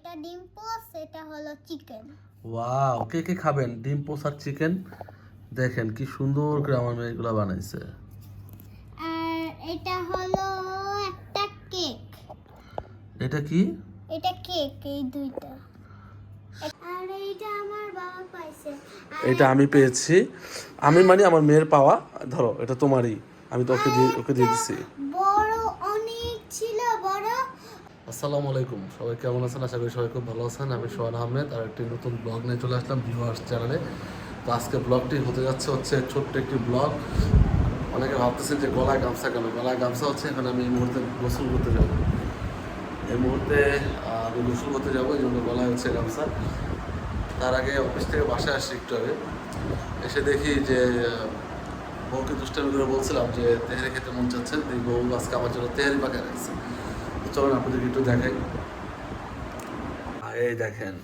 এটা ডিম পোস, এটা হলো চিকেন। ওয়াও, কে কে খাবেন ডিম পোস আর চিকেন? দেখেন কি সুন্দর করে আমার মেয়ে এগুলা বানাইছে। আর এটা হলো একটা কেক। এটা কি? এটা কেক, এই দুইটা। আর এইটা আমার বাবা পাইছে। এটা আমি পেয়েছি, আমি মানে আমার মেয়ের পাওয়া। ধরো এটা তোমারই, আমি তো ওকে দিয়ে দিছি। বড় অনেক ছিল, বড়। আসসালামু আলাইকুম, সবাই কেমন আছেন? আশা করি সবাই খুব ভালো আছেন। আমি সোহান আহমেদ আর একটি নতুন ব্লগ নিয়ে চলে আসলাম ভিউয়ার্স চ্যানেলে। তো আজকে ব্লগটি হতে যাচ্ছে ছোট্ট একটি ব্লগ। অনেকে ভাবতেছেন যে গলায় গামছা কেন? গলায় গামছা হচ্ছে এখন আমি এই মুহূর্তে গোসল করতে যাব। এই মুহূর্তে আমি গোসল করতে যাবো, এই জন্য গলায় হচ্ছে গামছা। তার আগে অফিস থেকে বাসায় আসছি একটু আগে, এসে দেখি যে বউকে দুষ্টামি করে বলছিলাম যে তেহারি খেতে মন চাচ্ছে, এই বউ আজকে আমার জন্য তেহারি পাকায় রাখছে। চলুন আপনাদেরকে একটু দেখাই। এই দেখেন,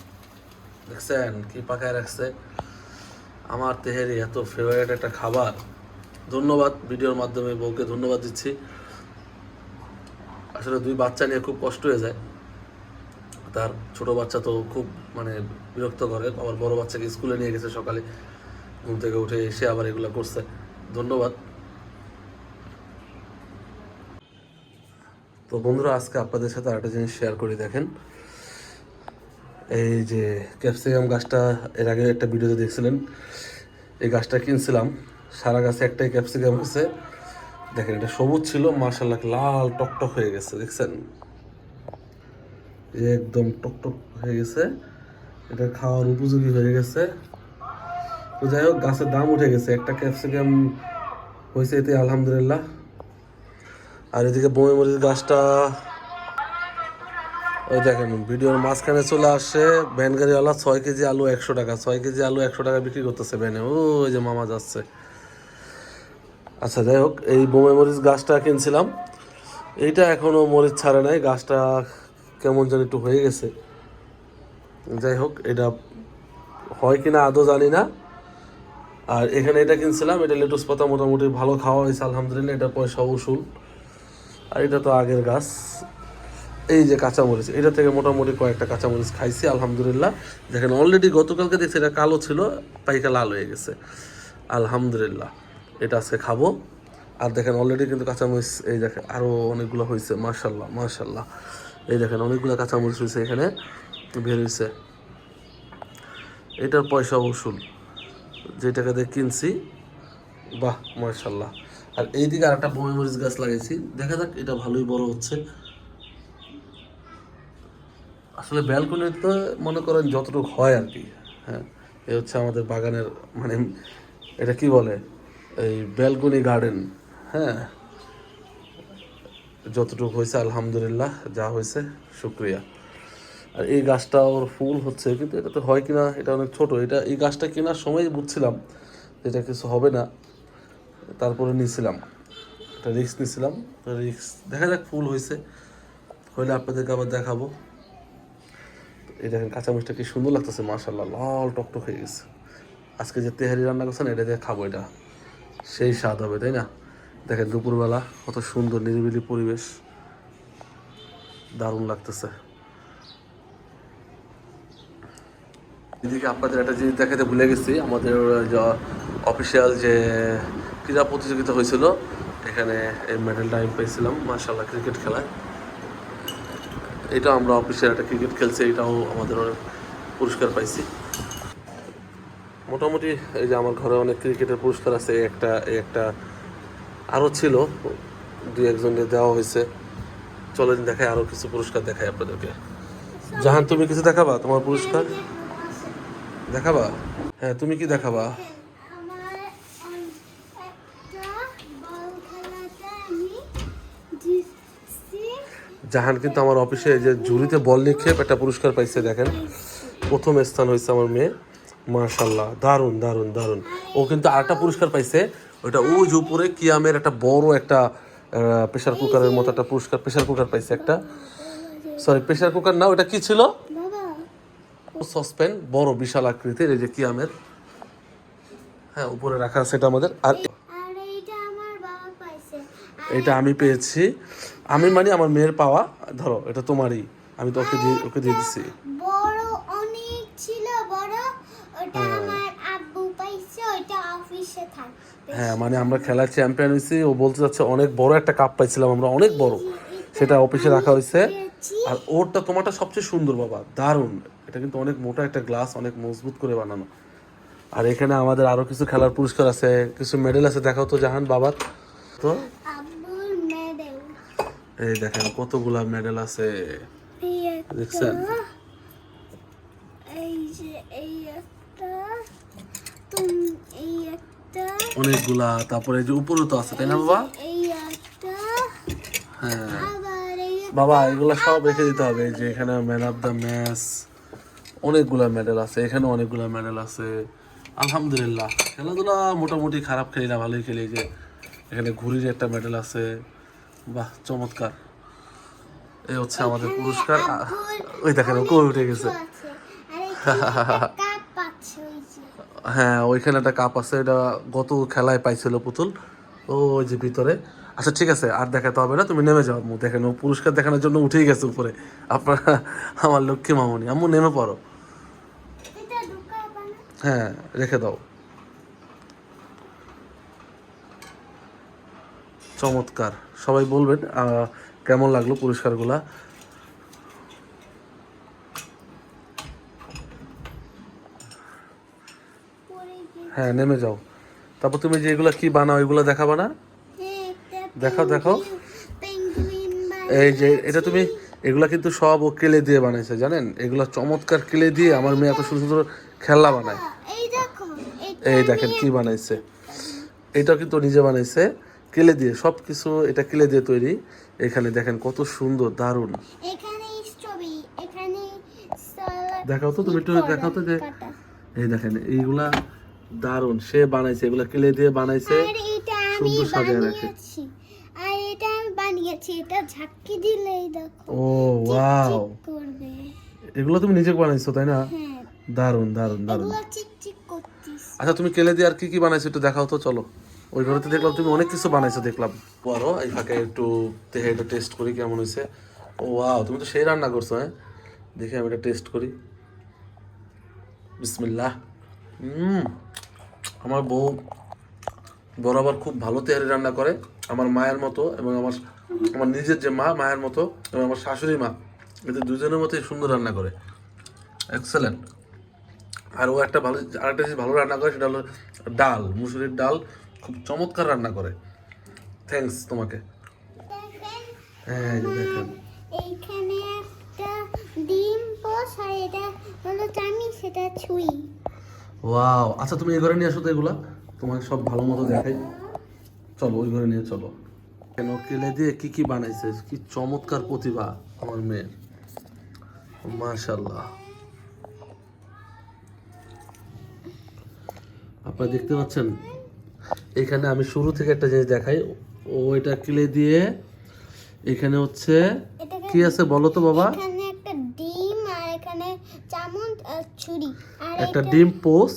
দেখছেন কি পাকায় রাখছে আমার তেহারি, এত ফেভারিট একটা খাবার। ধন্যবাদ, ভিডিওর মাধ্যমে বউকে ধন্যবাদ দিচ্ছি। আসলে দুই বাচ্চা নিয়ে খুব কষ্ট হয়ে যায়। তার ছোট বাচ্চা তো খুব মানে বিরক্ত করে, আবার বড় বাচ্চাকে স্কুলে নিয়ে গেছে সকালে, ঘুম থেকে উঠে এসে আবার এগুলো করছে। ধন্যবাদ। তো বন্ধুরা, আজকে আপনাদের সাথে আরেকটা জিনিস শেয়ার করি। দেখেন, এই যে ক্যাপসিকাম গাছটা এর আগে একটা ভিডিওতে দেখছিলেন, এই গাছটা কিনছিলাম, সারা গাছে একটাই ক্যাপসিকাম হয়েছে। দেখেন, এটা সবুজ ছিল, মাশাআল্লাহ লাল টকটক হয়ে গেছে। দেখছেন, একদম টকটক হয়ে গেছে, এটা খাওয়ার উপযোগী হয়ে গেছে। তো যাই হোক, গাছের দাম উঠে গেছে, একটা ক্যাপসিকাম হয়েছে এতে আলহামদুলিল্লাহ। আর এদিকে বমি মরিচ গাছটা, ওই দেখেন ভিডিওর মাঝখানে চলে আসে ভ্যান গাড়িওয়ালা, 6 কেজি আলু 100 টাকা, 6 কেজি আলু 100 টাকা বিক্রি করতেছে ভ্যানে। ওই যে মামা যাচ্ছে। আচ্ছা যাই হোক, এই বোমে মরিচ গাছটা কিনছিলাম, এইটা এখনও মরিচ ছাড়ে নাই, গাছটা কেমন যেন একটু হয়ে গেছে। যাই হোক, এটা হয় কিনা আদৌ জানি না। আর এখানে এটা কিনছিলাম, এটা লেটুস পাতা মোটামুটি ভালো খাওয়া হয়েছে আলহামদুলিল্লাহ, এটা পয়সা উসুল। আর এটা তো আগের গাছ। এই যে কাঁচামরিচ, এটা থেকে মোটামুটি কয়েকটা কাঁচামরিচ খাইছি আলহামদুলিল্লাহ। দেখেন অলরেডি গতকালকে দেখছি এটা কালো ছিল, পাইকা লাল হয়ে গেছে আলহামদুলিল্লাহ। এটা আজকে খাবো। আর দেখেন অলরেডি কিন্তু কাঁচামরিচ, এই দেখেন আরও অনেকগুলো হয়েছে, মাশাল্লাহ মাশাল্লাহ। এই দেখেন অনেকগুলো কাঁচামরিচ হয়েছে এখানে বের হয়েছে। এটার পয়সা উসুল, যে টাকা দিয়ে কিনছি। বাহ মাশাল্লাহ। আর এইদিকে আর একটা বমি মরিচ গাছ লাগাইছি, দেখা যাক এটা ভালোই বড় হচ্ছে। আসলে ব্যালকনিতে মনে করেন যতটুকু হয় আর কি। হ্যাঁ, এ হচ্ছে আমাদের বাগানের মানে, এটা কি বলে, এই ব্যালকনি গার্ডেন। হ্যাঁ, যতটুকু হয়েছে আলহামদুলিল্লাহ, যা হয়েছে শুক্রিয়া। আর এই গাছটা ওর ফুল হচ্ছে, কিন্তু এটা তো হয় কিনা, এটা অনেক ছোট। এটা এই গাছটা কেনার সময় বুঝছিলাম এটা কিছু হবে না, তারপরে নিয়েছিলাম, একটা রিস্ক নিয়েছিলাম। রিস্ক, দেখা যাক ফুল হয়েছে, হইলে আপনাদেরকে আবার দেখাবো। এই দেখেন কাঁচামরিচটা কি সুন্দর লাগতেছে, মাশাল্লাহ লাল টকটক হয়ে গেছে। আজকে যে তেহারি রান্না করছেন এটা দিয়ে খাবো, এটা সেই স্বাদ হবে, তাই না? দেখেন দুপুরবেলা কত সুন্দর নিরিবিলি পরিবেশ, দারুণ লাগতেছে। এদিকে আপনাদের একটা জিনিস দেখাতে ভুলে গেছি, আমাদের অফিসিয়াল যে ক্রীড়া প্রতিযোগিতা হয়েছিল, এখানে এই মেডেলটা আমি পেয়েছিলাম মাশাল্লাহ ক্রিকেট খেলায়। এটা আমরা অফিসিয়াল একটা ক্রিকেট খেলছি, এটাও আমাদের অনেক পুরস্কার পাইছি মোটামুটি। এই যে আমার ঘরে অনেক ক্রিকেটের পুরস্কার আছে, এই একটা আরও ছিল, দুই একজনকে দেওয়া হয়েছে। চলেন দেখাই, আরও কিছু পুরস্কার দেখাই আপনাদেরকে। জাহান, তুমি কিছু দেখাবা তোমার পুরস্কার? দেখাবা? হ্যাঁ, তুমি কি দেখাবা? আমার একটা বল খেলাতে আমি জিতছি। জাহান কিন্তু আমার অফিসে যে ঝুড়িতে বল নিক্ষেপ একটা পুরস্কার পাইছে। দেখেন, প্রথম স্থান হয়েছে আমার মেয়ে, মাশাল্লাহ দারুণ দারুণ দারুণ। ও কিন্তু আরেকটা পুরস্কার পাইছে, ওইটা ওই যে উপরে কিয়ামের একটা বড় একটা প্রেশার কুকারের মতো একটা পুরস্কার, প্রেশার কুকার পাইছে একটা। সরি, প্রেশার কুকার না, ওটা কি ছিল, বাবা, সসপ্যান, বড় বিশাল আকৃতির, এই যে কিয়ামের। হ্যাঁ, উপরে রাখা আছে এটা আমাদের। আর আর এইটা আমার বাবা পাইছে। এটা আমি পেয়েছি, আমি মানে আমার মেয়ের পাওয়া। ধরো এটা তোমারই, আমি তো ওকে দিয়ে দিছি। বড় অনেক ছিল বড়, ওটা হ্যাঁ। আমার আব্বু পাইছে, ওটা অফিসে থাকবে। হ্যাঁ মানে আমরা খেলার চ্যাম্পিয়ন হয়েছি, ও বলতে যাচ্ছে অনেক বড় একটা কাপ পাইছিলাম আমরা, অনেক বড়, সেটা অফিসে রাখা হয়েছে। আর ওরটা তোমারটা সবচেয়ে সুন্দর বাবা, দারুণ। এটা কিন্তু অনেক মোটা একটা গ্লাস, অনেক মজবুত করে বানানো। আর এখানে আমাদের আরো কিছু খেলার পুরস্কার আছে, কিছু মেডেল আছে, দেখাও তো জাহান বাবার তো। আব্বুর মেডেল এই দেখেন কতগুলা মেডেল আছে, দেখছেন? এই যে এই একটা, এই একটা, অনেকগুলা। তারপরে এই যে উপরে তো আছে, তাই না বাবা? এই একটা, হ্যাঁ আবার এই বাবা, এগুলা সব রেখে দিতে হবে। এই যে এখানে ম্যান অফ দ্য ম্যাচ, অনেকগুলা মেডেল আছে, এখানে অনেকগুলা মেডেল আছে। আলহামদুলিল্লাহ, খেলাধুলা মোটামুটি খারাপ খেলি না, ভালোই খেলি। যে এখানে ঘুড়ির একটা মেডেল আছে, বাহ চমৎকার। এই হচ্ছে আমাদের পুরস্কার। ওই দেখেন ও কই উঠে গেছে। আছে, আর এখানে কাপ আছে ওই যে। হ্যাঁ ওইখানে একটা কাপ আছে, এটা গত খেলায় পাইছিল পুতুল, ও ওই যে ভিতরে। আচ্ছা ঠিক আছে, আর দেখাতে হবে না, তুমি নেমে যাও আম্মু। দেখেন ও পুরস্কার দেখানোর জন্য উঠেই গেছে উপরে। আপনারা আমার লক্ষ্মী মামুনি, আম্মু নেমে পড়ো। এটা ঢুকাবা না? হ্যাঁ রেখে দাও। চমৎকার। সবাই বলবেন কেমন লাগলো পুরস্কারগুলা। পরে গিয়ে হ্যাঁ নেমে যাও। তারপর তুমি যে এগুলা কি বানাও, এগুলো দেখাবা না? একটা দেখাও দেখাও। পেঙ্গুইন এই যে এটা তুমি, এগুলা কিন্তু সব ও কেলে দিয়ে বানাইছে, জানেন? এগুলা চমৎকার কেলে দিয়ে আমার মেয়ে এত সুন্দর সুন্দর খেলনা বানায়। এই দেখো, এই দেখেন কি বানাইছে, এটাও কিন্তু ও নিজে বানাইছে কেলে দিয়ে, সব কিছু এটা কেলে দিয়ে তৈরি। এখানে দেখেন কত সুন্দর, দারুণ। এখানে স্ট্রবেরি, এখানে সালাদ, দেখাও তো, তুমি একটু দেখাও তো যে, কাটা। এই দেখেন এইগুলা দারুণ, সে বানাইছে, এগুলা কেলে দিয়ে বানাইছে, আর এটা আমি সুন্দর সাজিয়ে রাখে। বানিয়েছি, আর এটা আমি বানিয়েছি, এটা ঝাঁকি দিলেই দেখো ও ওয়াও, চিক করবে। এগুলো তুমি নিজে বানাইছো তাই না? হ্যাঁ, দারুণ দারুণ দারুণ। এগুলো চিক চিক করতিস। আচ্ছা তুমি কেলে দিয়ে আর কি কি বানাইছো একটু দেখাও তো, চলো। ওই ঘরেতে দেখলাম তুমি অনেক কিছু বানাইছো দেখলাম। আরো এই ফাঁকে একটু দেখে এটা টেস্ট করি কেমন হয়েছে। ও ওয়াও, তুমি তো সেই রান্না করছো। হ্যাঁ দেখে আমি এটা টেস্ট করি। বিসমিল্লাহ। আমার বউ বরাবর খুব ভালো তেহারি রান্না করে, আমার মায়ের মতো, এবং আমার আমার নিজের যে মা, মায়ের মতো, এবং আমার শাশুড়ি মা, এদের দুজনের মতোই সুন্দর রান্না করে, এক্সেলেন্ট। আর ও একটা ভালো, আরেকটা জিনিস ভালো রান্না করে, সেটা হলো ডাল, মুসুরির ডাল খুব চমৎকার রান্না করে। থ্যাঙ্কস তোমাকে। দেখেন, হ্যাঁ এই যে দেখেন, এইখানে একটা ডিম পোস, আর এটা হলো চামি, সেটা ছুঁই। ওয়াও। আচ্ছা তুমি এই ঘরে নিয়ে আসো তো এগুলা, তোমাকে সব ভালো মতো দেখাই। চলো ওই ঘরে নিয়ে চলো। কেন কেলে দিয়ে কি কি বানাইছে, কি চমৎকার প্রতিভা আমার মেয়ের, মাশাআল্লাহ। আপনারা দেখতে পাচ্ছেন, এখানে আমি শুরু থেকে একটা জিনিস দেখাই। ও এটা কিলে দিয়ে, এখানে হচ্ছে কি আছে বলো তো বাবা? এখানে একটা ডিম, আর এখানে চামচ আর ছুরি, আর একটা ডিম পোস,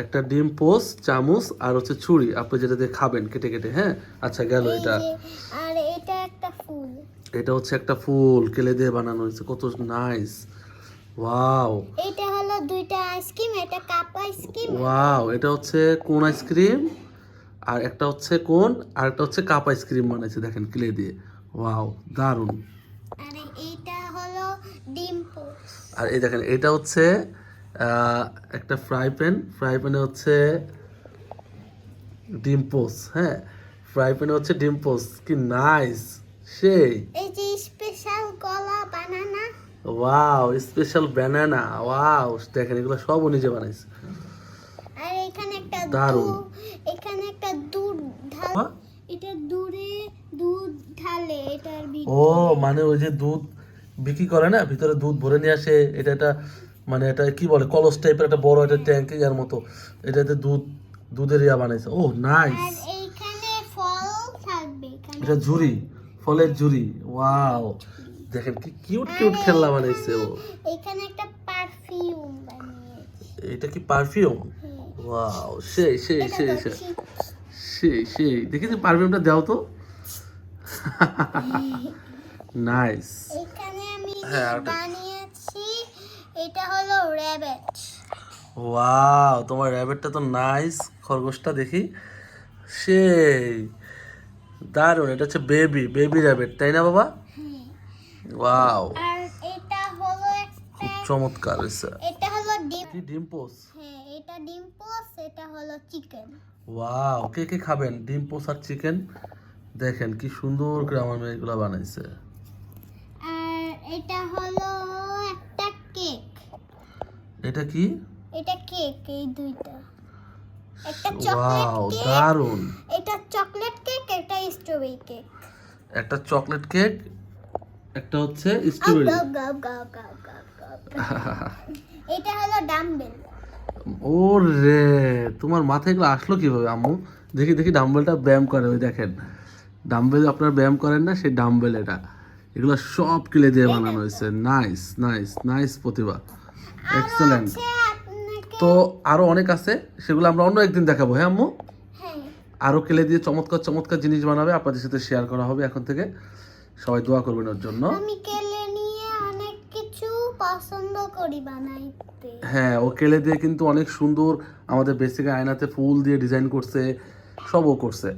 একটা ডিম পোস, চামচ, আর হচ্ছে ছুরি, আপনি যেটা দিয়ে খাবেন কেটে কেটে। হ্যাঁ আচ্ছা গেল এই এটা। যে, আর এটা একটা ফুল। এটা হচ্ছে একটা ফুল কেলে দিয়ে বানানো হয়েছে, কত নাইস। ওয়াও এটা হলো দুইটা আইসক্রিম, এটা কাপ আইসক্রিম। ওয়াও, এটা হচ্ছে কোন আইসক্রিম, আর একটা হচ্ছে কোন, আর একটা হচ্ছে কাপ আইসক্রিম বানাইছে দেখেন ক্লে দিয়ে। ওয়াও দারুণ। আর এইটা হলো ডিম পোস। আর এই দেখেন এটা হচ্ছে একটা ফ্রাই প্যান, ফ্রাই প্যানে হচ্ছে ডিম পোস। হ্যাঁ ফ্রাই প্যানে হচ্ছে ডিম পোস, কি নাইস, সেই। এই যে স্পেশাল কলা বানানা, ওয়াও স্পেশাল ব্যানানা, ওয়াও দেখেন এগুলো সবও নিজে বানাইছে, আর এখানে একটা দারুণ। এখানে একটা দুধ ঢাল, এটা দুধ ঢালে এটার ও ভিতরে। মানে ওই যে দুধ বিক্রি করে না, ভিতরে দুধ ভরে নিয়ে আসে, এটা এটা মানে এটা কি বলে, কলস টাইপের একটা বড় একটা ট্যাঙ্ক ইয়ার মতো, এটাতে দুধের ইয়া বানাইছে। ও নাইস। আর এইখানে ফল থাকবে, এখানে এটা ঝুড়ি, ফলের ঝুড়ি। ওয়াও দেখেন কি কিউট কিউট খেলনা বানাইছে ও। এখানে একটা পারফিউম বানিয়েছে। এটা কি পারফিউম? হ্যাঁ। ওয়াও সেই সেই এটা সেই তো সেই ঠিক। সেই সেই, দেখি যে পারফিউমটা দাও তো। নাইস। এখানে আমি হ্যাঁ, আরেকটা। বানিয়েছি, এটা হলো র্যাবিট। ওয়াও, তোমার র্যাবিটটা তো নাইস। খরগোশটা দেখি, সেই দারুণ। এটা হচ্ছে বেবি বেবি র্যাবিট, তাই না বাবা? হ্যাঁ, ওয়াও, আর এটা হলো খুব একটা, চমৎকার হয়েছে। এটা হলো ডিম। কি ডিম পোস? হ্যাঁ, এটা ডিম পোস, এটা হলো চিকেন। ওয়াও, কে কে খাবেন ডিম পোস আর চিকেন? দেখেন কি সুন্দর করে আমার মেয়ে এগুলা বানাইছে। আর এটা হলো একটা কেক। এটা কি? এটা কেক, এই দুইটা। একটা চকলেট ওয়াও, কেক, দারুণ। এটা চকলেট কেক, এটা স্ট্রবেরি কেক। একটা চকলেট কেক, একটা হচ্ছে গাও স্ট্রবেরি। গাও গাও গাও গাও গাও গাও। এটা হলো ডাম্বেল। ও রে, তোমার মাথায় এগুলো আসলো কিভাবে আম্মু? দেখি দেখি, ডাম্বেলটা ব্যায়াম করে, ওই দেখেন ডাম্বেল আপনারা ব্যায়াম করেন না, সেই ডাম্বেল এটা। এগুলো সব কিলে দিয়ে বানানো হয়েছে। নাইস নাইস নাইস প্রতিভা, এক্সেলেন্ট। আপনাকে, তো আরো অনেক আছে, সেগুলো আমরা অন্য একদিন দেখাবো। হ্যাঁ আম্মু, হ্যাঁ, আরো কেলে দিয়ে চমৎকার চমৎকার জিনিস বানাবে, আপনাদের সাথে শেয়ার করা হবে এখন থেকে। সবাই দোয়া করবেন ওর জন্য। আমি কেলে নিয়ে অনেক কিছু পছন্দ করি বানাইতে। হ্যাঁ, ও কেলে দিয়ে কিন্তু অনেক সুন্দর আমাদের বেসিক আয়নাতে ফুল দিয়ে ডিজাইন করছে, সবও করছে।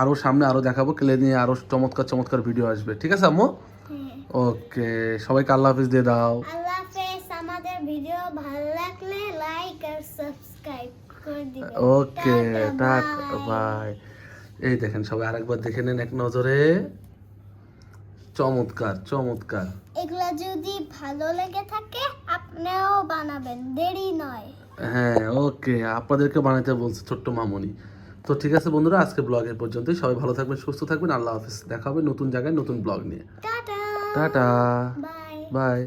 আরো সামনে আরো দেখাবো, কেলে নিয়ে আরো চমৎকার চমৎকার ভিডিও আসবে। ঠিক আছে আম্মু? হ্যাঁ, ওকে, সবাইকে আল্লাহ হাফিজ দিয়ে দাও। আল্লাহ হাফেজ। আমাদের ভিডিও ভালো লাগলে লাইক আর সাবস্ক্রাইব করে দিবেন। ওকে, টাটা, টাটা, বাই। বাই। এই দেখেন, সবাই আরেকবার দেখে নেন এক নজরে। চমৎকার চমৎকার। এগুলা যদি ভালো লেগে থাকে আপনিও বানাবেন, দেরি নয়। হ্যাঁ, ওকে, আপনাদেরকে বানাইতে বলছে ছোট্ট মামুনি। তো ঠিক আছে বন্ধুরা, আজকে ব্লগের পর্যন্তই। সবাই ভালো থাকবেন, সুস্থ থাকবেন। আল্লাহ হাফিজ। দেখা হবে নতুন জায়গায় নতুন ব্লগ নিয়ে। Tata, tata, bye. বাই।